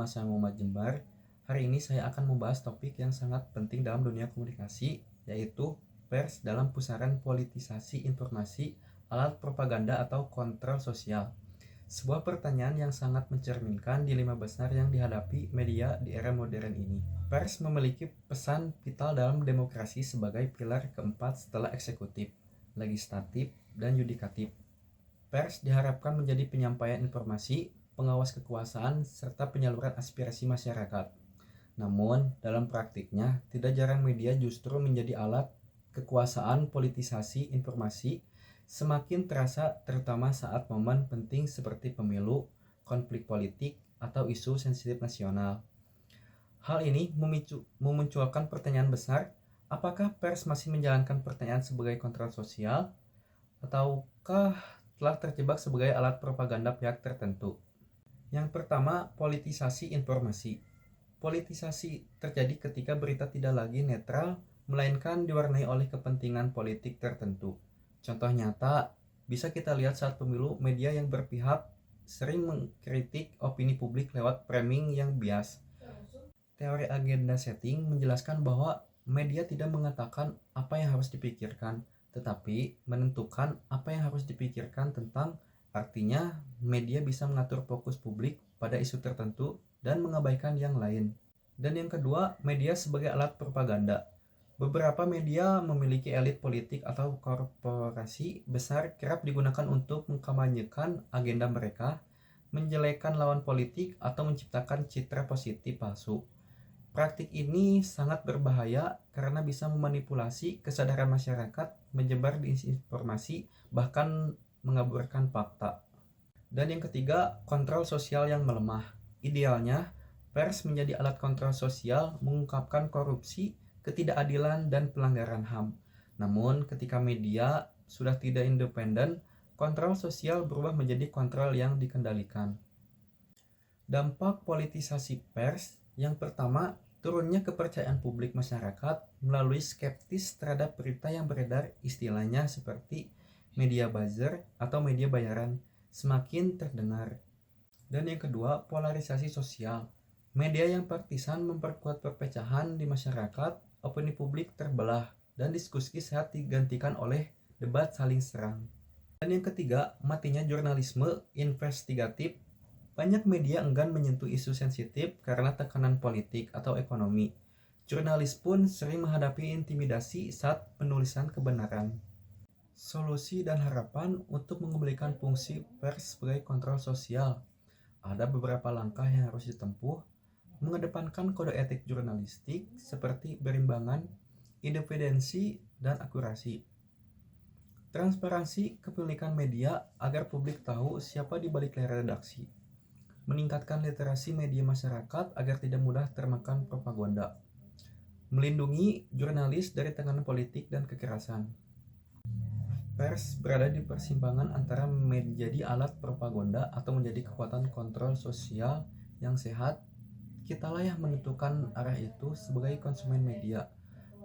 nama saya Muhammad Jembar. Hari ini saya akan membahas topik yang sangat penting dalam dunia komunikasi, yaitu pers dalam pusaran politisasi informasi, alat propaganda atau kontrol sosial. Sebuah pertanyaan yang sangat mencerminkan dilema besar yang dihadapi media di era modern ini. Pers memiliki pesan vital dalam demokrasi sebagai pilar keempat setelah eksekutif, legislatif, dan yudikatif. Pers diharapkan menjadi penyampaian informasi, pengawas kekuasaan, serta penyaluran aspirasi masyarakat. Namun, dalam praktiknya, tidak jarang media justru menjadi alat kekuasaan politisasi informasi semakin terasa terutama saat momen penting seperti pemilu, konflik politik, atau isu sensitif nasional. Hal ini memunculkan pertanyaan besar, apakah pers masih menjalankan pertanyaan sebagai kontrol sosial, ataukah telah terjebak sebagai alat propaganda pihak tertentu? Yang pertama, politisasi informasi. Politisasi terjadi ketika berita tidak lagi netral, melainkan diwarnai oleh kepentingan politik tertentu. Contoh nyata, bisa kita lihat saat pemilu, media yang berpihak sering mengkritik opini publik lewat framing yang bias. Teori agenda setting menjelaskan bahwa media tidak mengatakan apa yang harus dipikirkan, tetapi menentukan apa yang harus dipikirkan tentang. Artinya, media bisa mengatur fokus publik pada isu tertentu dan mengabaikan yang lain. Dan yang kedua, media sebagai alat propaganda. Beberapa media memiliki elit politik atau korporasi besar kerap digunakan untuk mengkampanyekan agenda mereka, menjelekkan lawan politik, atau menciptakan citra positif palsu. Praktik ini sangat berbahaya karena bisa memanipulasi kesadaran masyarakat, menyebar disinformasi, bahkan mengaburkan fakta. Dan yang ketiga, kontrol sosial yang melemah. Idealnya, pers menjadi alat kontrol sosial mengungkapkan korupsi, ketidakadilan, dan pelanggaran HAM. Namun, ketika media sudah tidak independen, kontrol sosial berubah menjadi kontrol yang dikendalikan. Dampak politisasi pers, yang pertama, turunnya kepercayaan publik masyarakat melalui skeptis terhadap berita yang beredar, istilahnya seperti media buzzer atau media bayaran semakin terdengar. Dan yang kedua, polarisasi sosial. Media yang partisan memperkuat perpecahan di masyarakat, opini publik terbelah, dan diskusi sehat digantikan oleh debat saling serang. Dan yang ketiga, matinya jurnalisme investigatif. Banyak media enggan menyentuh isu sensitif karena tekanan politik atau ekonomi. Jurnalis pun sering menghadapi intimidasi saat penulisan kebenaran. Solusi dan harapan untuk mengembalikan fungsi pers sebagai kontrol sosial. Ada beberapa langkah yang harus ditempuh. Mengedepankan kode etik jurnalistik seperti berimbangan, independensi, dan akurasi. Transparansi kepemilikan media agar publik tahu siapa di balik layar redaksi. Meningkatkan literasi media masyarakat agar tidak mudah termakan propaganda. Melindungi jurnalis dari tekanan politik dan kekerasan. Pers berada di persimpangan antara menjadi alat propaganda atau menjadi kekuatan kontrol sosial yang sehat. Kitalah yang menentukan arah itu sebagai konsumen media.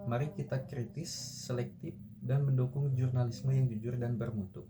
Mari kita kritis, selektif, dan mendukung jurnalisme yang jujur dan bermutu.